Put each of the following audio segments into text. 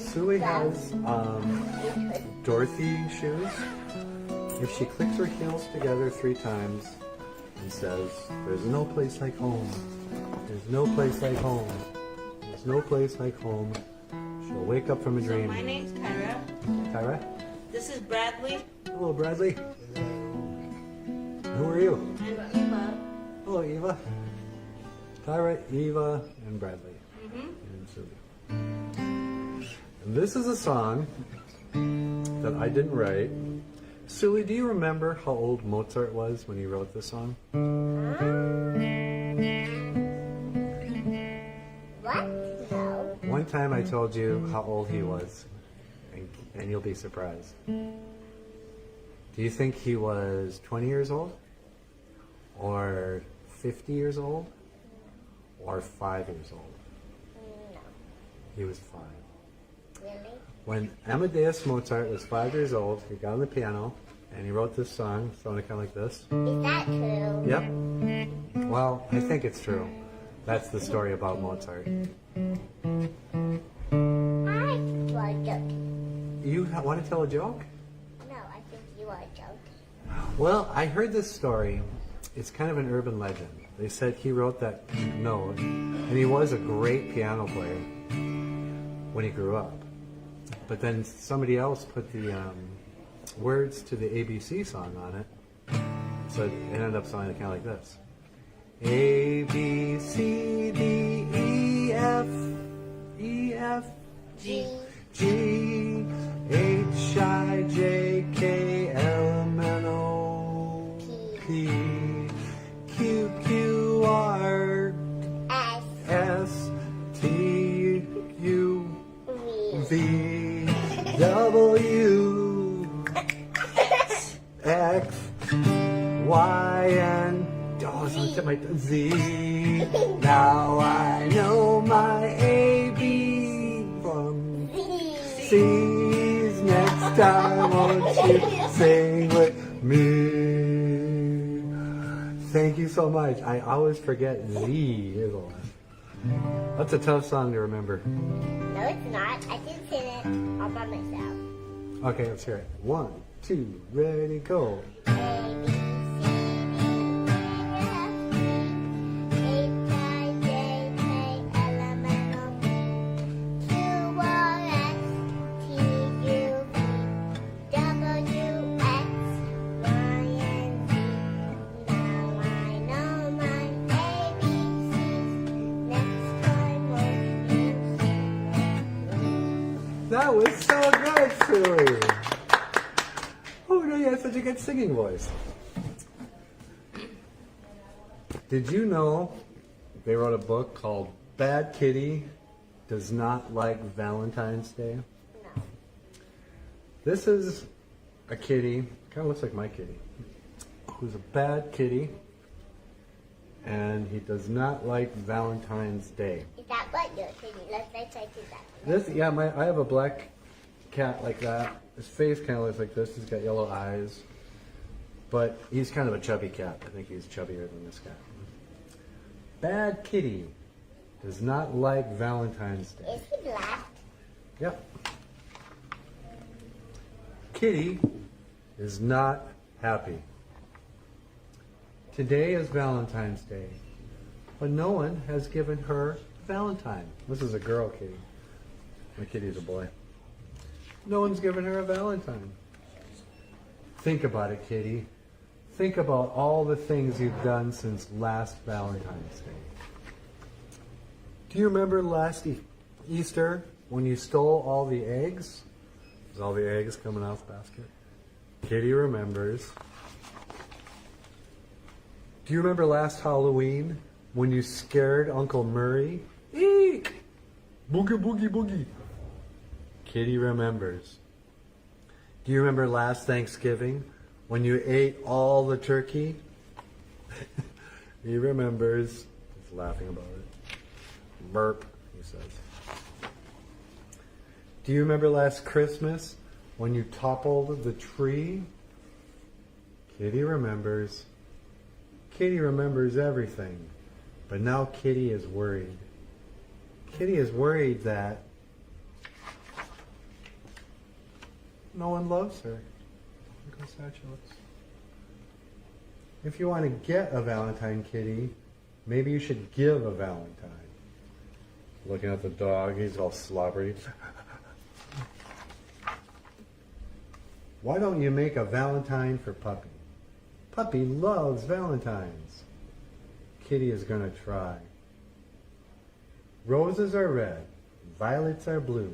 Suey has Dorothy shoes. If she clicks her heels together 3 times and says, "There's no place like home. There's no place like home. There's no place like home," she'll wake up from a dream. My name's Kyra. Kyra? This is Bradley. Hello, Bradley. Who are you? And Eva. Hello, Eva. Kyra, Eva, and Bradley. Mm-hmm. And Suey. And this is a song that I didn't write. Suey, do you remember how old Mozart was when he wrote this song? What? No. One time I told you how old he was, and you'll be surprised. Do you think he was 20 years old? Or 50 years old? Or 5 years old? No. He was 5. Really? When Amadeus Mozart was 5 years old, he got on the piano and he wrote this song, sounded kind of like this. Is that true? Yep. Well, I think it's true. That's the story about Mozart. I want a joke. You want to tell a joke? No, I think you are a joke. Well, I heard this story. It's kind of an urban legend. They said he wrote that note, and he was a great piano player when he grew up. But then somebody else put the words to the ABC song on it, so it ended up sounding kind of like this. A, B, C, D, E, F, G. G, H, I, J, K, L, M, N, O, P, Q, Q, R, S. S, T, U, V. V, W, X, Y, and oh, it's on the tip of my Z. Now I know my A, B from C's. Next time, won't you sing with me? Thank you so much. I always forget Z is the last. That's a tough song to remember. No, it's not. I can sing it all by myself. Okay, let's hear it. 1, 2, ready, go. A, B, C, D, E, F, G, H, I, J, K, L, M, N, O, P, Q, R, S, T, U, V, W, X, Y, and Z. Now I know my ABCs. Next time, won't you sing with me? That was so good, Suey. Oh no, you had such a good singing voice. Did you know they wrote a book called Bad Kitty Does Not Like Valentine's Day? No. This is a kitty, kind of looks like my kitty, who's a bad kitty, and he does not like Valentine's Day. Is that what you're thinking? Let's try to do that. This, yeah, I have a black cat like that. His face kind of looks like this. He's got yellow eyes, but he's kind of a chubby cat. I think he's chubbier than this cat. Bad kitty does not like Valentine's Day. Is he black? Yep. Kitty is not happy. Today is Valentine's Day, but no one has given her Valentine. This is a girl kitty. My kitty's a boy. No one's given her a Valentine. Think about it, kitty. Think about all the things you've done since last Valentine's Day. Do you remember last Easter when you stole all the eggs? There's all the eggs coming out the basket. Kitty remembers. Do you remember last Halloween when you scared Uncle Murray? Eek! Boogie, boogie, boogie. Kitty remembers. Do you remember last Thanksgiving when you ate all the turkey? He remembers. He's laughing about it. Burp, he says. Do you remember last Christmas when you toppled the tree? Kitty remembers. Kitty remembers everything. But now Kitty is worried. Kitty is worried that No one loves her. Look how sad she looks. If you want to get a Valentine kitty, maybe you should give a Valentine. Looking at the dog, he's all slobbery. Why don't you make a Valentine for Puppy? Puppy loves Valentines. Kitty is gonna try. Roses are red, violets are blue.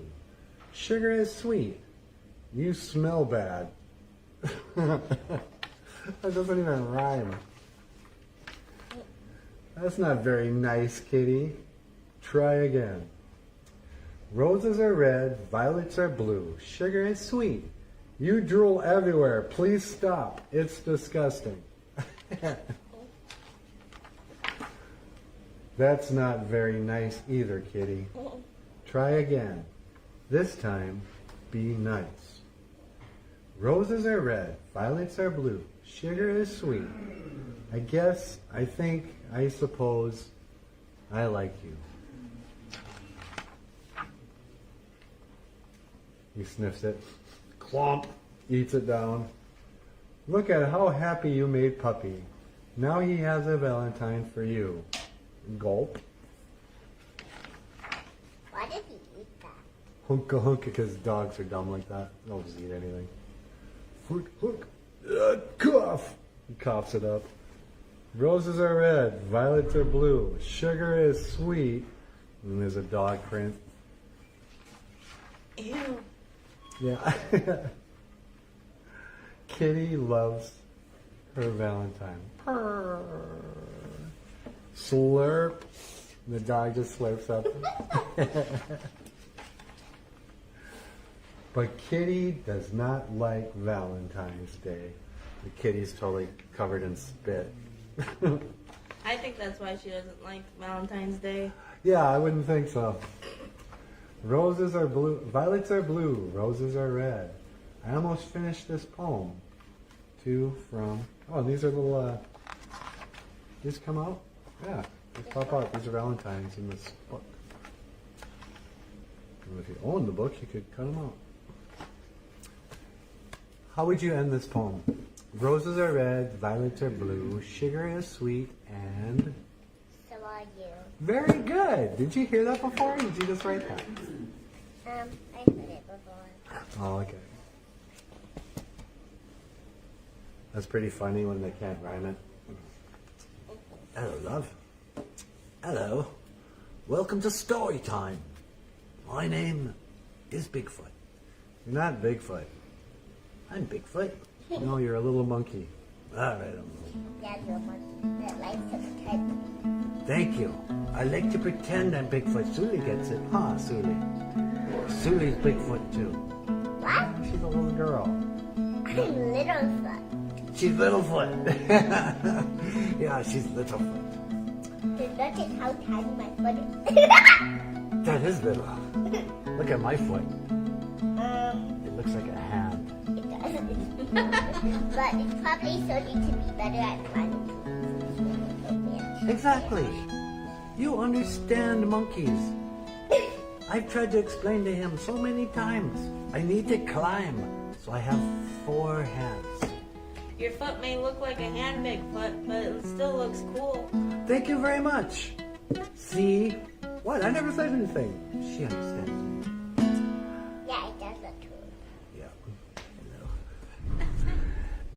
Sugar is sweet. You smell bad. That doesn't even rhyme. That's not very nice, Kitty. Try again. Roses are red, violets are blue. Sugar is sweet. You drool everywhere. Please stop. It's disgusting. That's not very nice either, Kitty. Try again. This time, be nice. Roses are red, violets are blue. Sugar is sweet. I guess, I think, I suppose, I like you. He sniffs it. Clomp. Eats it down. Look at how happy you made Puppy. Now he has a Valentine for you. Gulp. Why did he eat that? Hunka hunka, because dogs are dumb like that. They'll just eat anything. Hook, hook. Cough. He coughs it up. Roses are red, violets are blue. Sugar is sweet. And there's a dog print. Ew. Yeah. Kitty loves her Valentine. Purr. Slurp. The dog just slurps up. But Kitty does not like Valentine's Day. The kitty's totally covered in spit. I think that's why she doesn't like Valentine's Day. Yeah, I wouldn't think so. Roses are blue, violets are blue, roses are red. I almost finished this poem. To, from, oh, these are little, these come out? Yeah, these pop out. These are Valentines in this book. And if you own the book, you could cut them out. How would you end this poem? Roses are red, violets are blue, sugar is sweet, and... So are you. Very good. Did you hear that before, or did you just write that? I heard it before. Oh, okay. That's pretty funny when they can't rhyme it. Hello, love. Hello. Welcome to Storytime. My name is Bigfoot. You're not Bigfoot. I'm Bigfoot. No, you're a little monkey. All right. Yeah, you're a monkey that likes to pretend. Thank you. I like to pretend I'm Bigfoot. Suli gets it. Huh, Suli? Suli's Bigfoot, too. What? She's a little girl. I'm Littlefoot. She's Littlefoot. Yeah, she's Littlefoot. Dude, look at how tiny my foot is. That is little. Look at my foot. It looks like a hand. It doesn't. But it's probably studying to be better at climbing trees. Exactly. You understand monkeys. I've tried to explain to him so many times. I need to climb, so I have 4 hands. Your foot may look like a hand, Bigfoot, but it still looks cool. Thank you very much. See? What? I never said anything. She understands me.